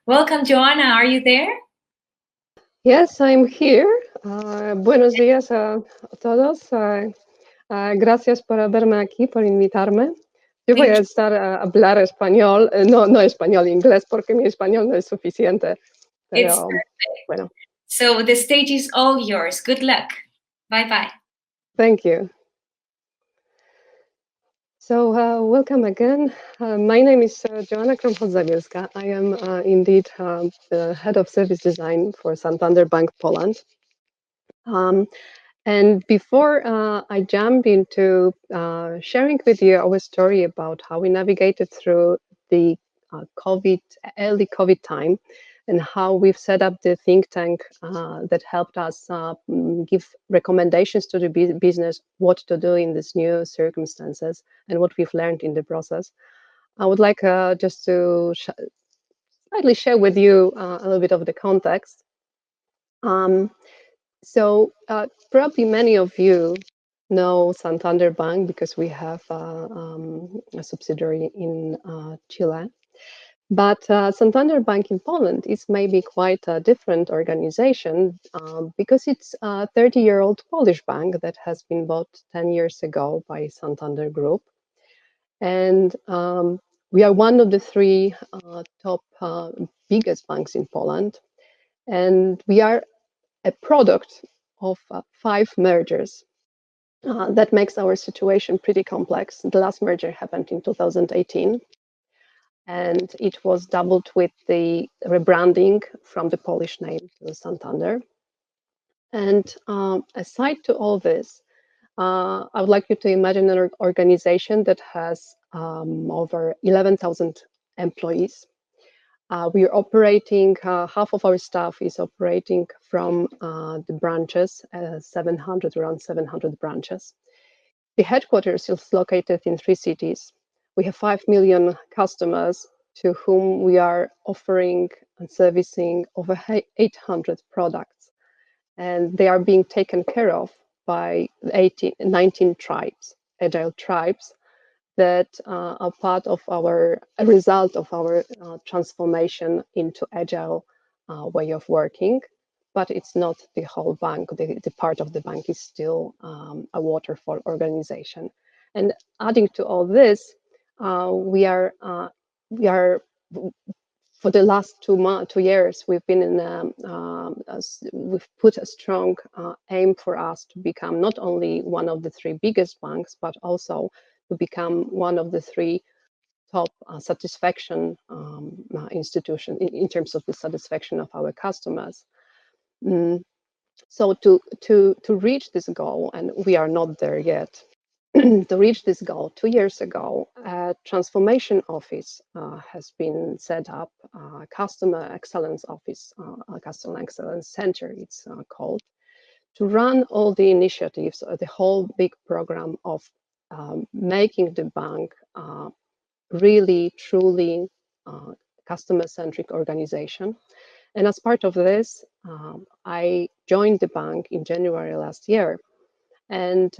Welcome, Joanna. Are you there? Yes, I'm here. Buenos días a todos. Gracias por haberme aquí, por invitarme. Yo voy Thank a you. estar a hablar español, no español, inglés, porque mi español no es suficiente. It's Pero perfect. bueno, So the stage is all yours. Good luck. Bye bye. thank you. So welcome again. My name is Joanna Krombholz Zabielska. I am indeed the head of service design for Santander Bank Poland. Um, And before I jump into sharing with you our story about how we navigated through the early COVID time, and how we've set up the think tank that helped us give recommendations to the business what to do in these new circumstances and what we've learned in the process, I would like just to slightly share with you a little bit of the context. Um, probably many of you know Santander Bank because we have a subsidiary in Chile. But Santander Bank in Poland is maybe quite a different organization because it's a 30-year-old Polish bank that has been bought 10 years ago by Santander Group. And we are one of the three top biggest banks in Poland. And we are a product of five mergers. That makes our situation pretty complex. The last merger happened in 2018, and it was doubled with the rebranding from the Polish name to Santander. And aside to all this, I would like you to imagine an organization that has over 11,000 employees. We are operating, half of our staff is operating from the branches, around 700 branches. The headquarters is located in three cities. We have 5 million customers to whom we are offering and servicing over 800 products. And they are being taken care of by 19 tribes, agile tribes, that are part of a result of our transformation into agile way of working. But it's not the whole bank. The part of the bank is still a waterfall organization. And adding to all this, we are for the last 2 years, we've been in we've put a strong aim for us to become not only one of the three biggest banks, but also to become one of the three top satisfaction institution in terms of the satisfaction of our customers. Mm, so to reach this goal, and we are not there yet. To reach this goal, 2 years ago, a transformation office has been set up, customer excellence office, customer excellence center, it's called, to run all the initiatives, the whole big program of making the bank really, truly customer-centric organization. And as part of this, I joined the bank in January last year, and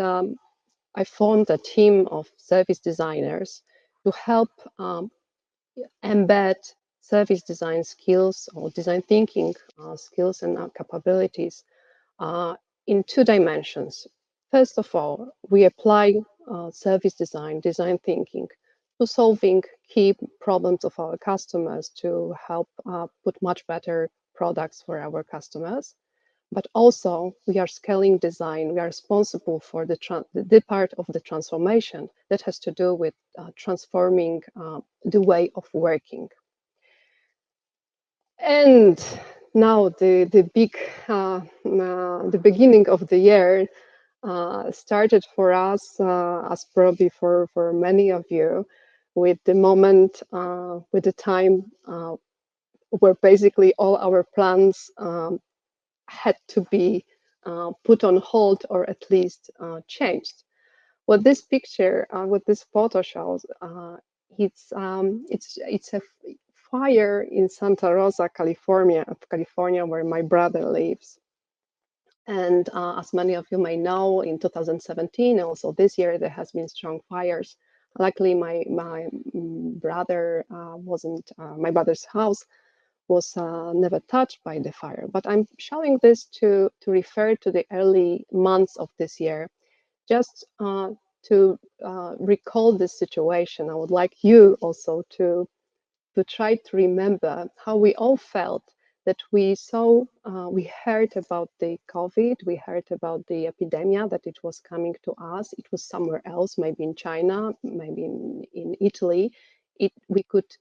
I formed a team of service designers to help embed service design skills or design thinking skills and capabilities uh, in two dimensions. First of all, we apply service design thinking to solving key problems of our customers to help put much better products for our customers. But also, we are scaling design. We are responsible for the part of the transformation that has to do with transforming the way of working. And now the beginning of the year started for us, as probably for many of you, with the moment, with the time where basically all our plans had to be put on hold or at least changed. What this photo shows, it's a fire in Santa Rosa, California, where my brother lives. And as many of you may know, in 2017, also this year, there has been strong fires. Luckily, my brother wasn't. My brother's house was never touched by the fire. But I'm showing this to refer to the early months of this year, just to recall this situation. I would like you also to try to remember how we all felt that we saw, we heard about the COVID, we heard about the epidemic, that it was coming to us. It was somewhere else, maybe in China, maybe in Italy. We could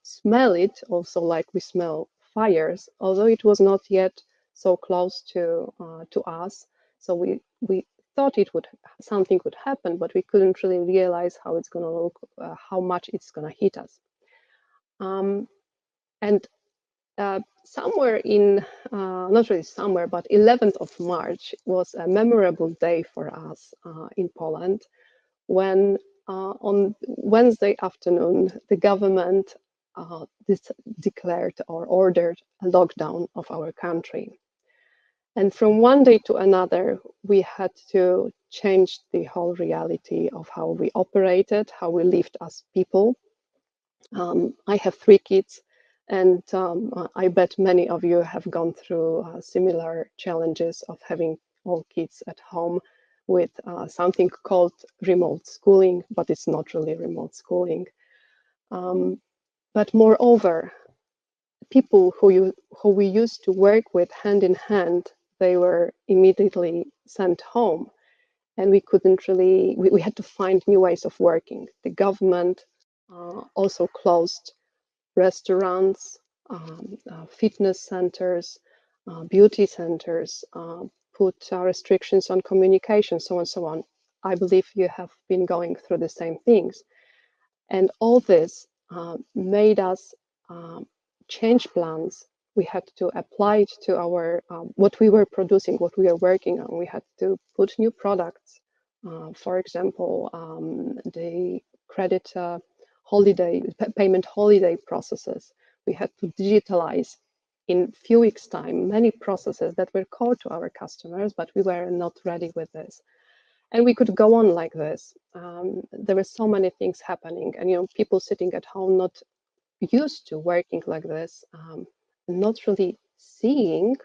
smell it also, like we smell fires, although it was not yet so close to us. So we thought something would happen, but we couldn't really realize how it's going to look, how much it's going to hit us. And somewhere in, not really somewhere, but 11th of March was a memorable day for us in Poland, when on Wednesday afternoon, the government declared or ordered a lockdown of our country. And from one day to another, we had to change the whole reality of how we operated, how we lived as people. I have 3 kids, and I bet many of you have gone through similar challenges of having all kids at home with something called remote schooling, but it's not really remote schooling. But moreover, people who we used to work with hand in hand, they were immediately sent home, and we couldn't really, we had to find new ways of working. The government also closed restaurants, fitness centers, beauty centers, put restrictions on communication, so on and so on. I believe you have been going through the same things. And all this made us change plans. We had to apply it to our, what we were producing, what we were working on. We had to put new products. For example, the credit payment holiday processes. We had to digitalize in few weeks' time many processes that were core to our customers, but we were not ready with this. And we could go on like this. There were so many things happening, and people sitting at home not used to working like this, not really seeing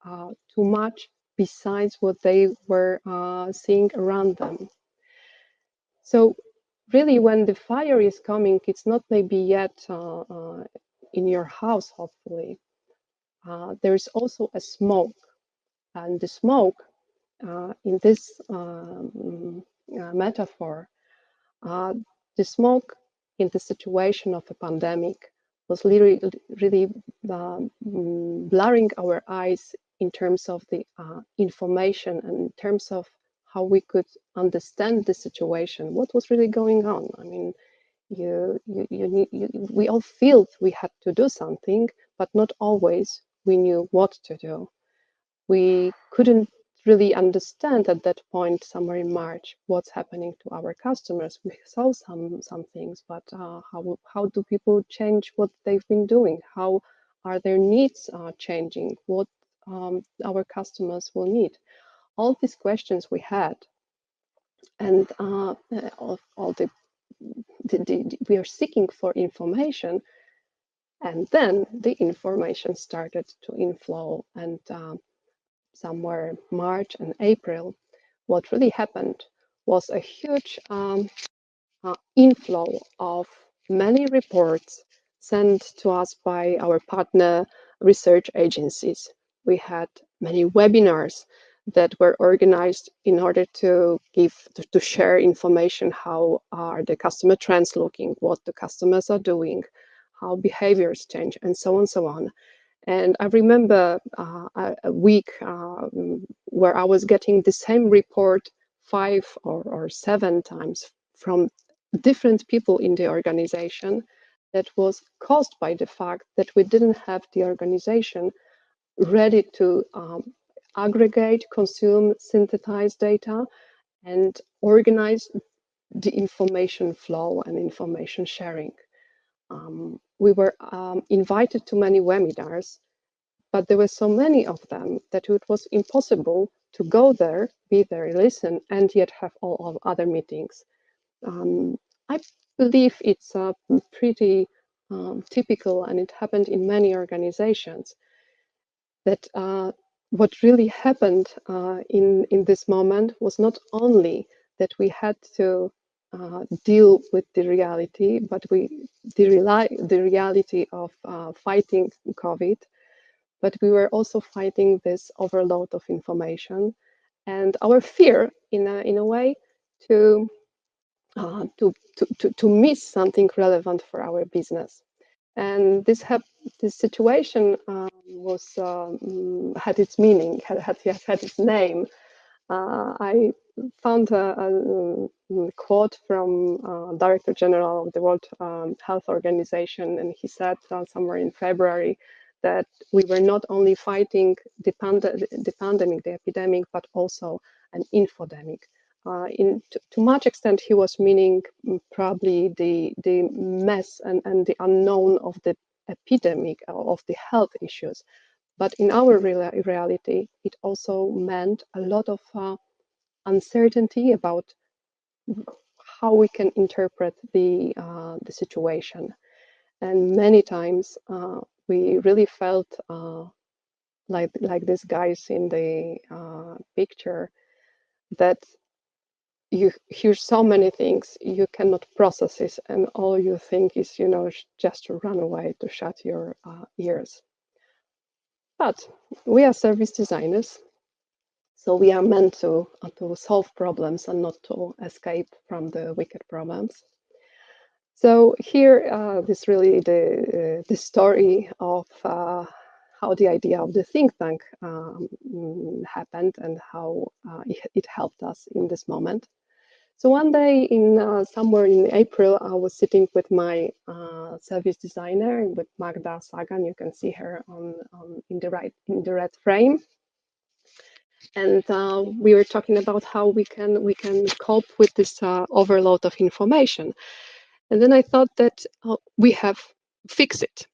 too much besides what they were seeing around them. So really, when the fire is coming, it's not maybe yet in your house, hopefully. There's also a smoke, and the smoke in this metaphor, the smoke in the situation of a pandemic was really blurring our eyes in terms of the information and in terms of how we could understand the situation, what was really going on. I mean, we all felt we had to do something, but not always we knew what to do. We couldn't really understand at that point, somewhere in March, what's happening to our customers. We saw some things, but how do people change what they've been doing? How are their needs changing? What our customers will need? All these questions we had, and all the we are seeking for information, and then the information started to inflow, and somewhere March and April, what really happened was a huge inflow of many reports sent to us by our partner research agencies. We had many webinars that were organized in order to share information. How are the customer trends looking, what the customers are doing, how behaviors change, and so on and so on. And I remember a week where I was getting the same report 5 or 7 times from different people in the organization, that was caused by the fact that we didn't have the organization ready to aggregate, consume, synthesize data, and organize the information flow and information sharing. We were invited to many webinars, but there were so many of them that it was impossible to go there, be there, listen, and yet have all of other meetings. I believe it's pretty typical, and it happened in many organizations, that what really happened in this moment was not only that we had to deal with the reality, but the reality of fighting COVID, but we were also fighting this overload of information and our fear, in a way, to miss something relevant for our business. And this situation had its meaning, had its name. I found a quote from Director General of the World Health Organization, and he said somewhere in February that we were not only fighting the pandemic, the epidemic, but also an infodemic. To much extent, he was meaning probably the mess and the unknown of the epidemic, of the health issues. But in our reality, it also meant a lot of uncertainty about how we can interpret the situation. And many times we really felt like these guys in the picture, that you hear so many things, you cannot process it, and all you think is, just to run away, to shut your ears. But we are service designers, so we are meant to solve problems and not to escape from the wicked problems. So here, this really the story of how the idea of the think tank happened and how it helped us in this moment. So one day, in somewhere in April, I was sitting with my service designer, with Magda Sagan. You can see her in the red frame, and we were talking about how we can cope with this overload of information. And then I thought that we have fixed it.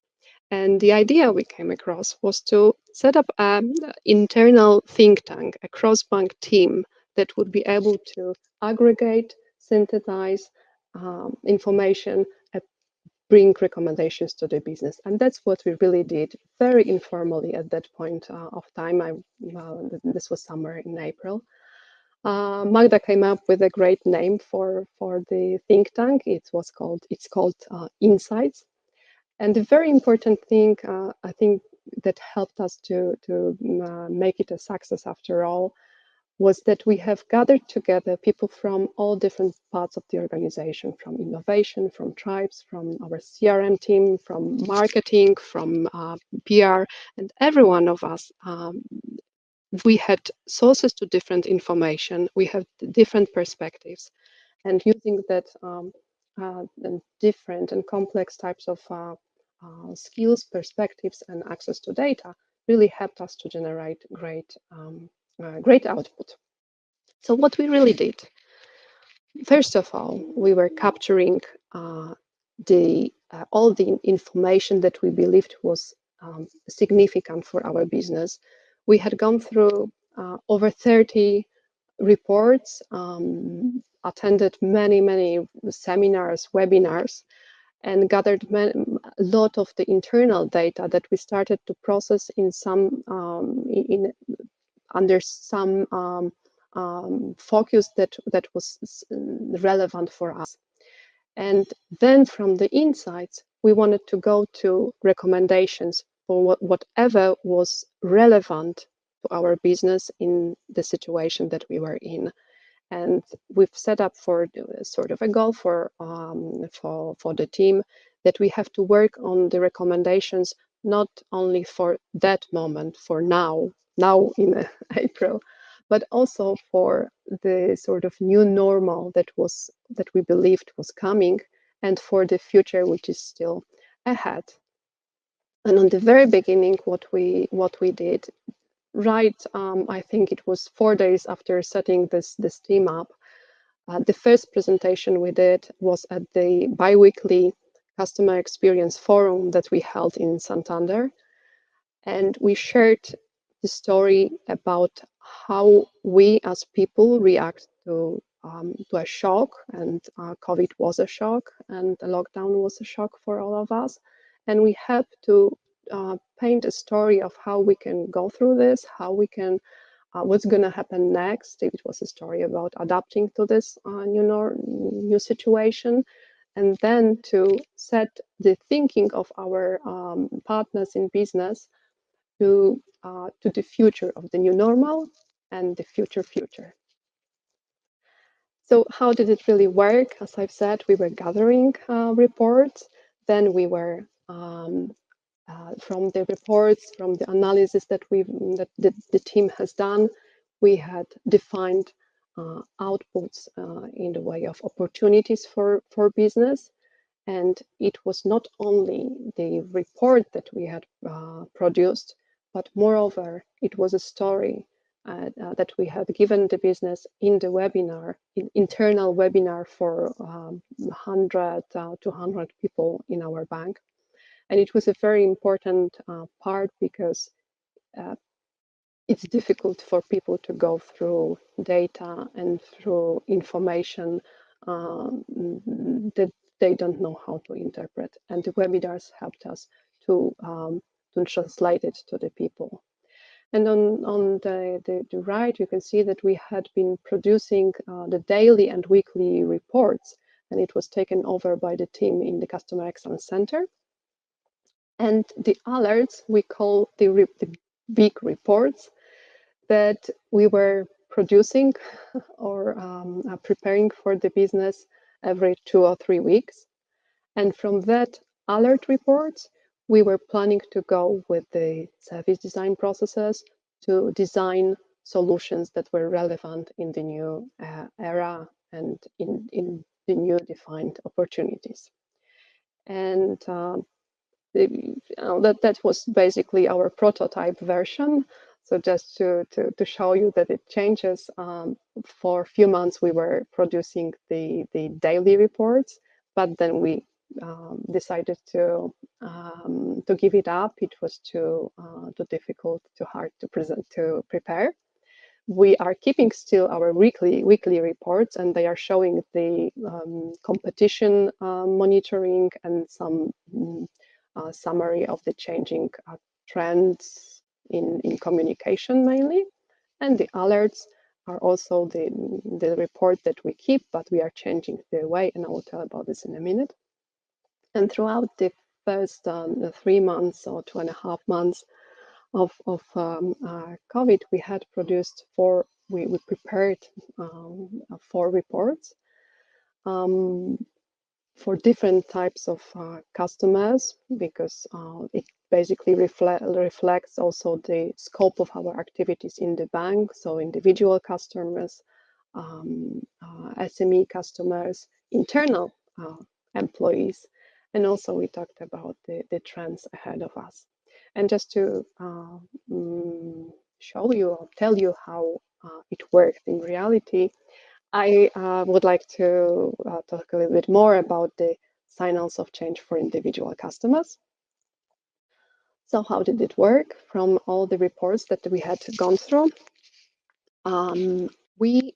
And the idea we came across was to set up an internal think tank, a cross-bank team that would be able to aggregate, synthesize information, and bring recommendations to the business. And that's what we really did, very informally at that point of time. This was somewhere in April. Magda came up with a great name for the think tank. It's called Insights. And the very important thing, I think, that helped us to make it a success after all, was that we have gathered together people from all different parts of the organization, from innovation, from tribes, from our CRM team, from marketing, from PR, and every one of us. We had sources to different information. We have different perspectives, and using that and different and complex types of skills, perspectives, and access to data really helped us to generate great output. So what we really did, first of all, we were capturing all the information that we believed was significant for our business. We had gone through over 30 reports, attended many seminars, webinars, and gathered a lot of the internal data that we started to process under some focus that was relevant for us. And then from the insights, we wanted to go to recommendations for whatever was relevant to our business in the situation that we were in. And we've set up for sort of a goal for the team that we have to work on the recommendations not only for that moment, for now in April, but also for the sort of new normal that we believed was coming, and for the future which is still ahead. And on the very beginning, what we did, right, I think it was 4 days after setting this team up, the first presentation we did was at the bi-weekly customer experience forum that we held in Santander. And we shared the story about how we as people react to a shock, and COVID was a shock, and the lockdown was a shock for all of us. And we have to paint a story of how we can go through this, how we can, what's going to happen next. It was a story about adapting to this new situation, and then to set the thinking of our partners in business to the future of the new normal and the future. So how did it really work? As I've said, we were gathering reports. Then we were from the reports, from the analysis that the team has done, we had defined outputs in the way of opportunities for business. And it was not only the report that we had produced, but moreover, it was a story that we had given the business in the webinar, internal webinar for 100, 200 people in our bank. And it was a very important part because it's difficult for people to go through data and through information that they don't know how to interpret. And the webinars helped us to translate it to the people. And on the right, you can see that we had been producing the daily and weekly reports, and it was taken over by the team in the Customer Excellence Center. And the alerts we call the big reports that we were producing or preparing for the business every 2 or 3 weeks. And from that alert reports, we were planning to go with the service design processes to design solutions that were relevant in the new era and in the new defined opportunities. And that was basically our prototype version. So just to show you that it changes, for a few months we were producing the daily reports, but then we decided to give it up. It was too difficult, too hard to prepare. We are keeping still our weekly reports, and they are showing the competition monitoring and some summary of the changing trends in communication mainly. And the alerts are also the report that we keep, but we are changing the way, and I will tell about this in a minute. And throughout the first 3 months or 2.5 months of COVID, we had produced we prepared 4 reports for different types of customers, because it basically reflects also the scope of our activities in the bank. So individual customers, SME customers, internal employees, and also we talked about the trends ahead of us. And just to show you or tell you how it worked in reality, I would like to talk a little bit more about the signals of change for individual customers. So how did it work? From all the reports that we had gone through, we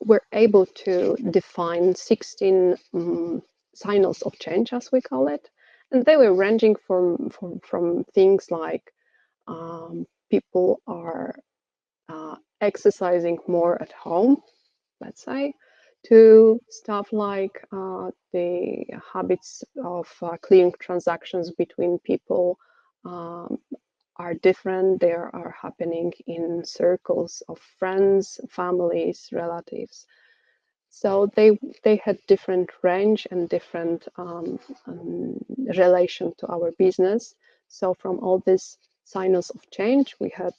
were able to define 16 signals of change, as we call it. And they were ranging from things like people are exercising more at home, let's say, to stuff like the habits of clearing transactions between people are different. They are happening in circles of friends, families, relatives. So they had different range and different relation to our business. So from all these signals of change, we had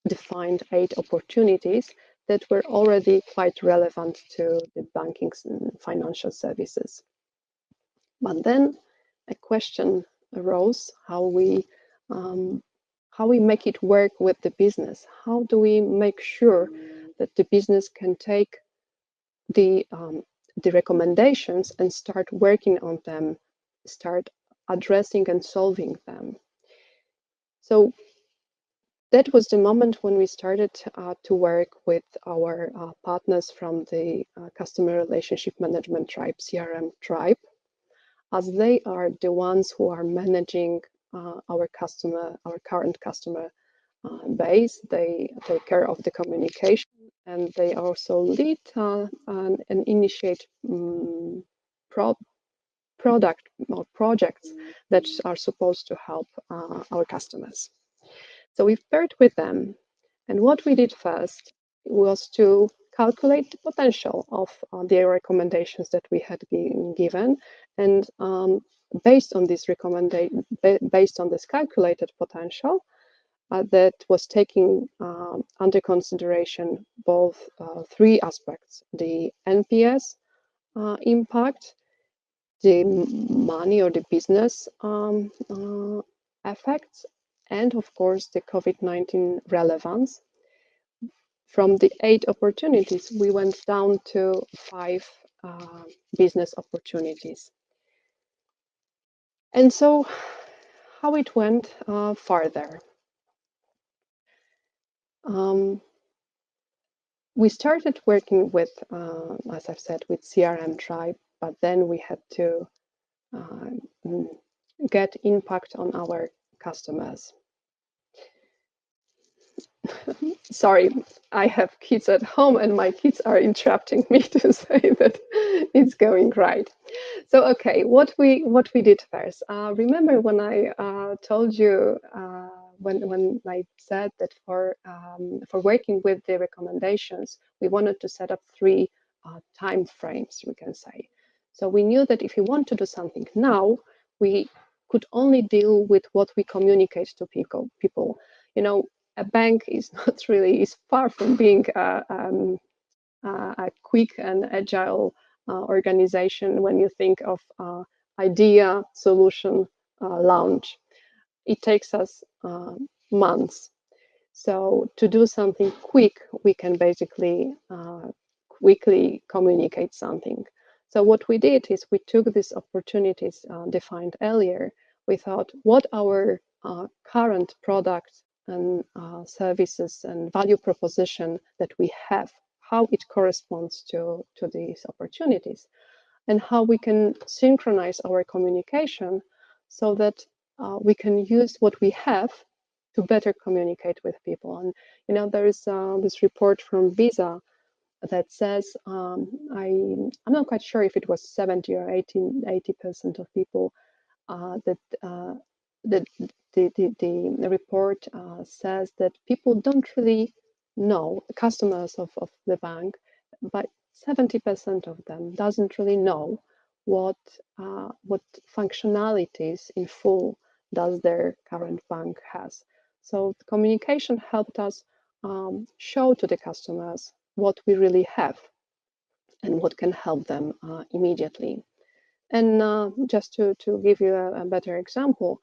defined 8 opportunities that were already quite relevant to the banking and financial services. But then a question arose: how we make it work with the business? How do we make sure that the business can take the recommendations and start working on them, start addressing and solving them? So that was the moment when we started to work with our partners from the customer relationship management tribe, CRM tribe, as they are the ones who are managing our current customer base. They take care of the communication, and they also lead and initiate product or projects that are supposed to help our customers. So we paired with them, and what we did first was to calculate the potential of the recommendations that we had been given, and based on this based on this calculated potential, that was taking under consideration both three aspects: the NPS impact, the money or the business effects, and of course the COVID-19 relevance. From the 8 opportunities, we went down to 5 business opportunities. And so how it went further. We started working with, as I've said, with CRM Tribe, but then we had to get impact on our customers. Sorry, I have kids at home and my kids are interrupting me to say that it's going right. So, okay, what we did first. Remember when I told you when I said that for working with the recommendations, we wanted to set up 3 time frames, we can say. So we knew that if we want to do something now, we could only deal with what we communicate to people. You know, a bank is not really, is far from being a quick and agile organization when you think of idea, solution, launch. It takes us months. So to do something quick, we can basically quickly communicate something. So what we did is we took these opportunities defined earlier. We thought what our current products and services and value proposition that we have, how it corresponds to these opportunities, and how we can synchronize our communication so that we can use what we have to better communicate with people. And you know, there is this report from Visa that says I'm not quite sure if it was 70 or 80% of people that the report says that people don't really know, customers of the bank, but 70% of them doesn't really know what functionalities in full does their current bank has. So the communication helped us show to the customers what we really have and what can help them immediately. And just to give you a better example,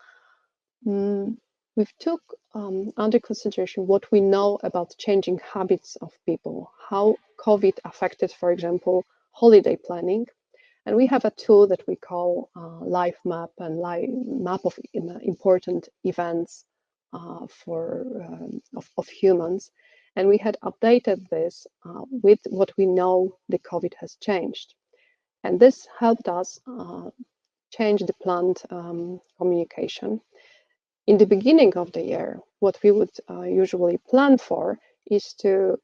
we've took under consideration what we know about changing habits of people, how COVID affected, for example, holiday planning. And we have a tool that we call Life Map, and map of important events of humans. And we had updated this with what we know the COVID has changed. And this helped us change the planned communication. In the beginning of the year, what we would usually plan for is to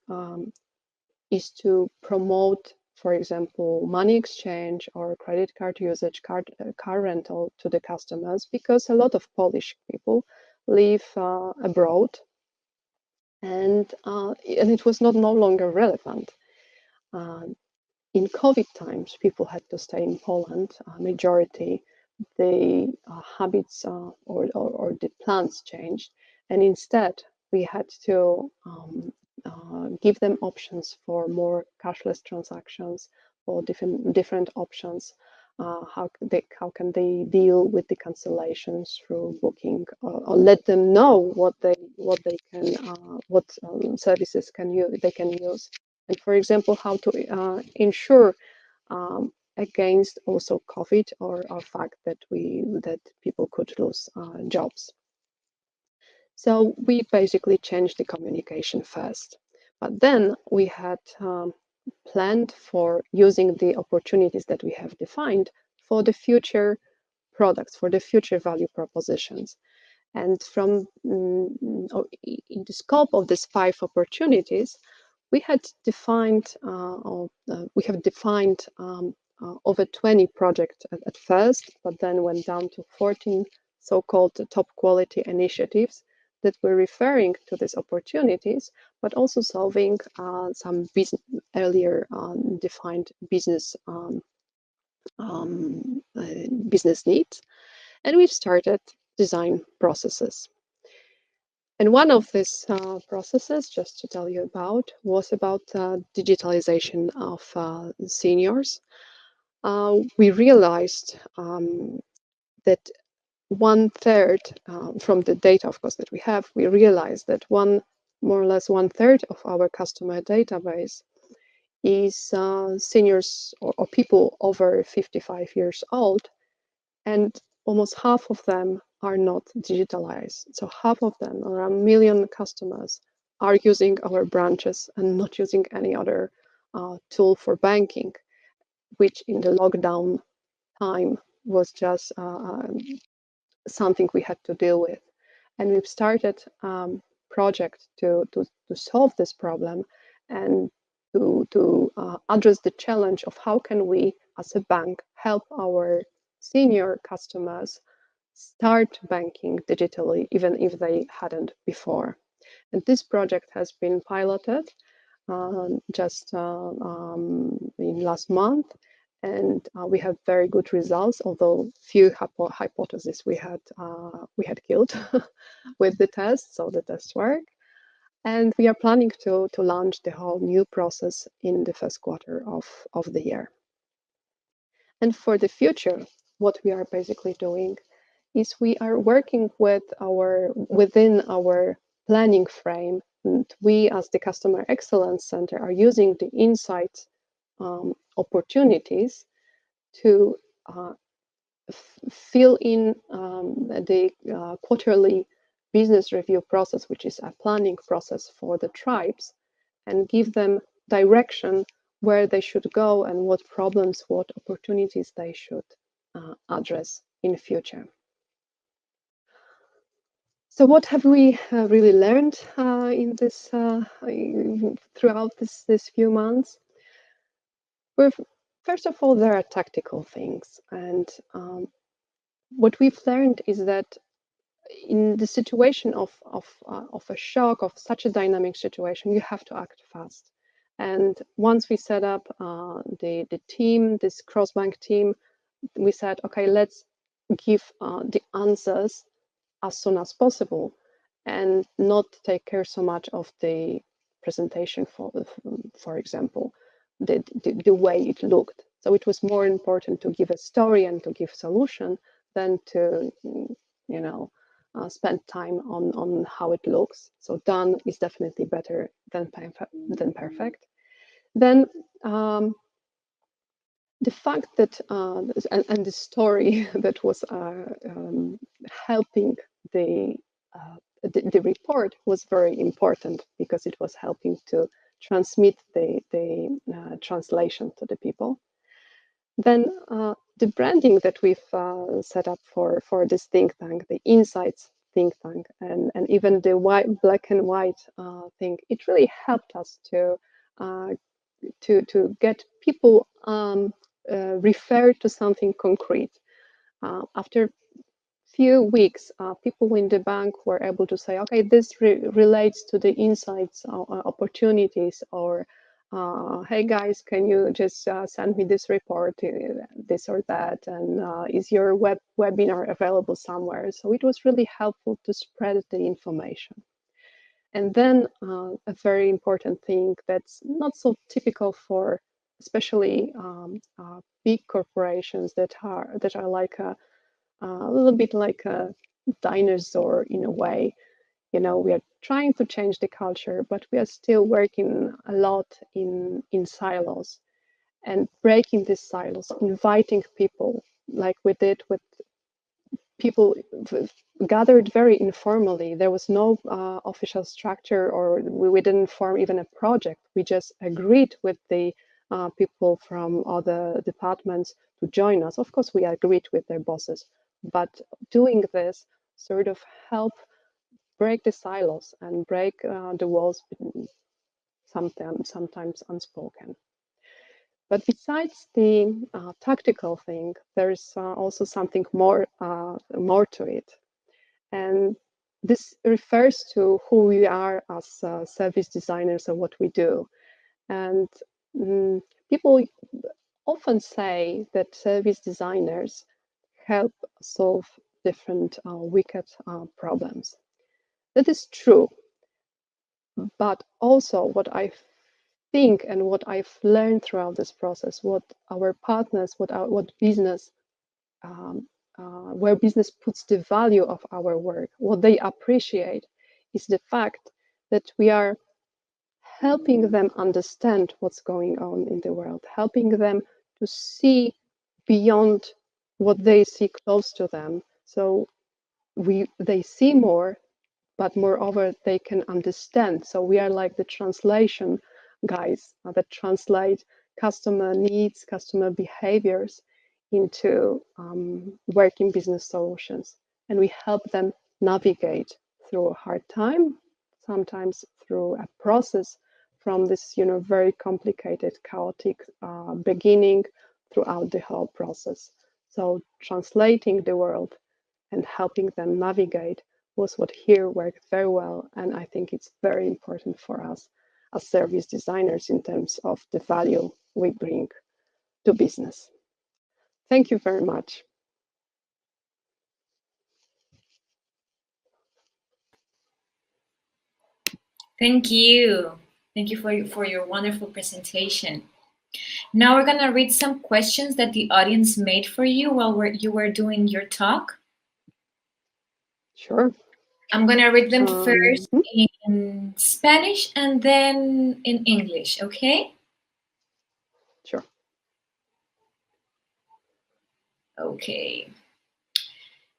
promote, for example, money exchange or credit card usage, car rental to the customers, because a lot of Polish people live abroad, and it was no longer relevant. In COVID times, people had to stay in Poland. Majority, the habits or the plans changed, and instead we had to give them options for more cashless transactions, or different options. How can they deal with the cancellations through booking, or let them know what services they can use, and for example, how to ensure against also COVID or fact that people could lose jobs. So we basically changed the communication first. But then we had planned for using the opportunities that we have defined for the future products, for the future value propositions. And from in the scope of these 5 opportunities, we had defined, we have defined over 20 projects at first, but then went down to 14 so-called top quality initiatives that were referring to these opportunities, but also solving some earlier defined business needs. And we've started design processes. And one of these processes, just to tell you about, was about digitalization of seniors. We realized that 1/3 from the data, of course, that we have, we realized that more or less 1/3 of our customer database is seniors or people over 55 years old, and almost half of them are not digitalized. So half of them, around 1 million customers, are using our branches and not using any other tool for banking, which in the lockdown time was just something we had to deal with. And we've started project to solve this problem and to address the challenge of how can we, as a bank, help our senior customers start banking digitally, even if they hadn't before. And this project has been piloted just in last month, and we have very good results. Although few hypotheses we had killed with the test, so the tests work. And we are planning to launch the whole new process in the first quarter of the year. And for the future, what we are basically doing is we are working within our planning frame, and we as the Customer Excellence Center are using the insights opportunities to fill in the quarterly business review process, which is a planning process for the tribes, and give them direction where they should go and what problems, what opportunities they should address in future. So what have we really learned in this throughout this few months? First of all, there are tactical things, and what we've learned is that in the situation of a shock, of such a dynamic situation, you have to act fast. And once we set up the team, this cross-bank team, we said, okay, let's give the answers as soon as possible and not take care so much of the presentation, for example, the way it looked. So it was more important to give a story and to give solution than to, spend time on how it looks. So done is definitely better than perfect. Then the fact that and the story that was helping the report was very important because it was helping to transmit the translation to the people. Then the branding that we've set up for this think tank, the insights think tank, and even the black and white thing, it really helped us to get people refer to something concrete. After few weeks, people in the bank were able to say, okay, this relates to the insights opportunities, or hey guys, can you just send me this report, this or that, and is your webinar available somewhere? So it was really helpful to spread the information. And then a very important thing that's not so typical for especially big corporations that are like a little bit like a dinosaur in a way. We are trying to change the culture, but we are still working a lot in silos, and breaking these silos, inviting people like we did with people gathered very informally. There was no official structure, or we didn't form even a project. We just agreed with the people from other departments to join us. Of course, we agreed with their bosses, but doing this sort of help break the silos and break the walls, sometimes unspoken. But besides the tactical thing, there is also something more to it, and this refers to who we are as service designers and what we do. And people often say that service designers help solve different wicked problems. That is true, but also what I think and what I've learned throughout this process, what our partners, what business, where business puts the value of our work, what they appreciate, is the fact that we are helping them understand what's going on in the world, helping them to see beyond what they see close to them. So they see more, but moreover, they can understand. So we are like the translation guys that translate customer needs, customer behaviors into working business solutions. And we help them navigate through a hard time, sometimes through a process from this, very complicated, chaotic beginning throughout the whole process. So translating the world and helping them navigate was what here worked very well. And I think it's very important for us as service designers in terms of the value we bring to business. Thank you very much. Thank you. Thank you for your wonderful presentation. Now we're going to read some questions that the audience made for you while you were doing your talk. Sure. I'm going to read them first in Spanish and then in English, okay? Sure. Okay.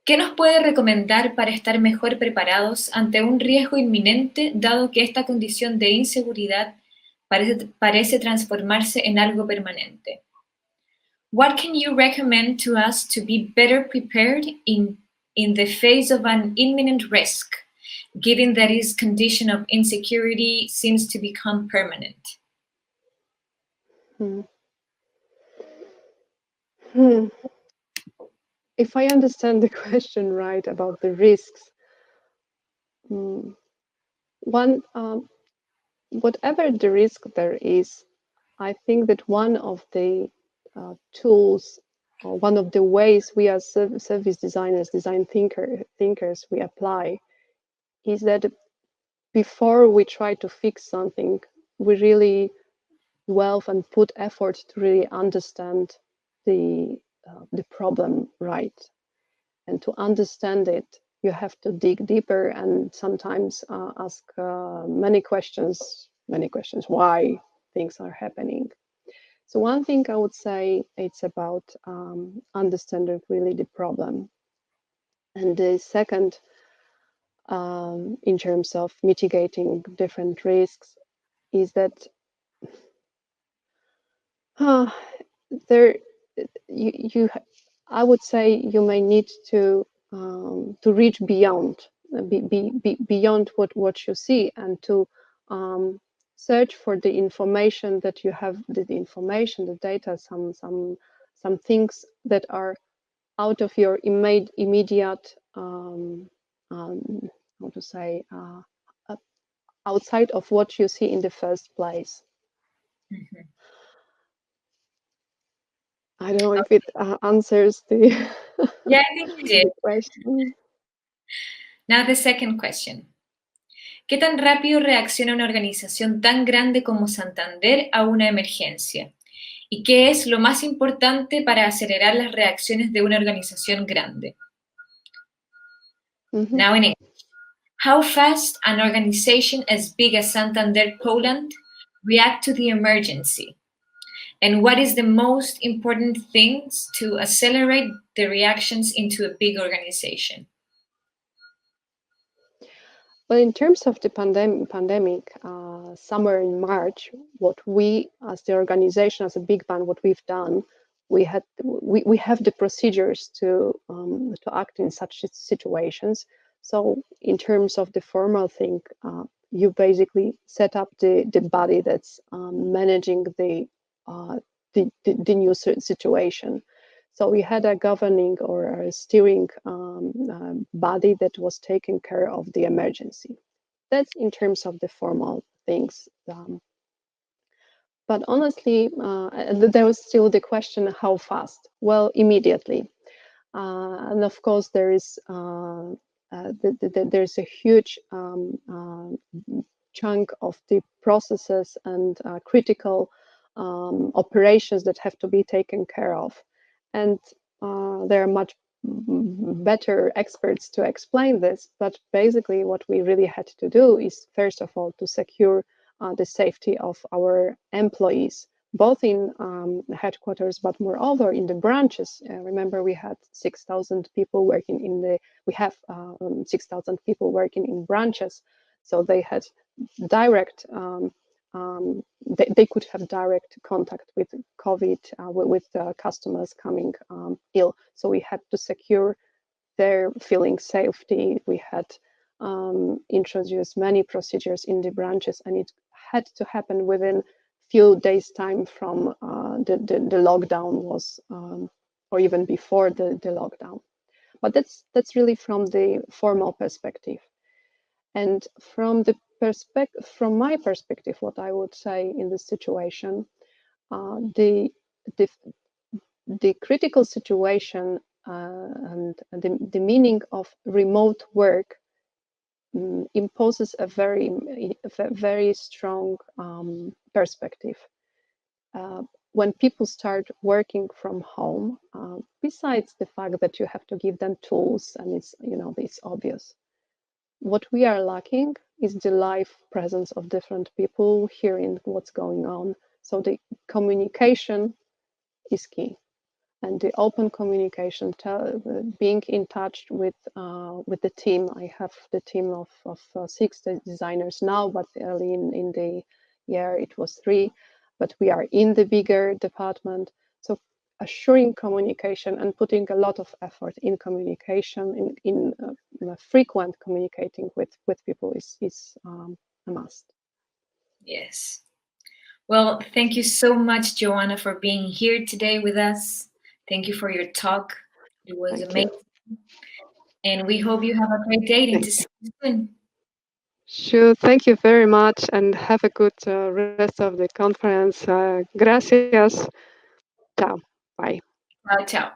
¿Qué nos puede recomendar para estar mejor preparados ante un riesgo inminente, dado que esta condición de inseguridad parece transformarse en algo permanente? What can you recommend to us to be better prepared in the face of an imminent risk, given that this condition of insecurity seems to become permanent? If I understand the question right about the risks, whatever the risk there is, I think that one of the tools, or one of the ways we as service designers, design thinkers, we apply, is that before we try to fix something, we really delve and put effort to really understand the problem right. And to understand it, you have to dig deeper and sometimes ask many questions, why things are happening. So one thing I would say, it's about understanding really the problem. And the second, in terms of mitigating different risks, is that I would say you may need to reach beyond, beyond what you see, and to search for the information that you have, the data, some things that are out of your immediate, how to say, outside of what you see in the first place. I don't know if it answers the, yeah, I think you did. Question. Now the second question. ¿Qué tan rápido reacciona una organización tan grande como Santander a una emergencia? ¿Y qué es lo más importante para acelerar las reacciones de una organización grande? Now in English. How fast an organization as big as Santander Poland react to the emergency? And what is the most important things to accelerate the reactions into a big organization? Well, in terms of the pandemic, somewhere in March, what we, as the organization, as a big band, what we've done, we have the procedures to act in such situations. So, in terms of the formal thing, you basically set up the body that's managing the new situation. So we had a governing or a steering body that was taking care of the emergency. That's in terms of the formal things. But honestly, there was still the question: how fast? Well, immediately. And of course, there's a huge chunk of the processes and critical operations that have to be taken care of. And there are much better experts to explain this. But basically, what we really had to do is, first of all, to secure the safety of our employees, both in headquarters, but moreover in the branches. Remember, we had 6,000 people working we have 6,000 people working in branches. So they had direct, they could have direct contact with COVID, with customers coming ill. So we had to secure their feeling safety. We had introduced many procedures in the branches, and it had to happen within few days time from the lockdown was, or even before the lockdown. But that's really from the formal perspective. And from my perspective, what I would say in this situation, the the, the critical situation and the meaning of remote work imposes a very strong perspective. When people start working from home, besides the fact that you have to give them tools and it's obvious, what we are lacking is the live presence of different people hearing what's going on. So the communication is key, and the open communication, being in touch with the team. I have the team of 6 designers now, but early in the year it was 3. But we are in the bigger department, so assuring communication and putting a lot of effort in communication, in frequent communicating with people is a must. Yes. Well, thank you so much, Joanna, for being here today with us. Thank you for your talk. It was Thank you. amazing. And we hope you have a great day and to see you soon. Sure. Thank you very much, and have a good rest of the conference. Gracias. Ciao. Bye. Ciao, ciao.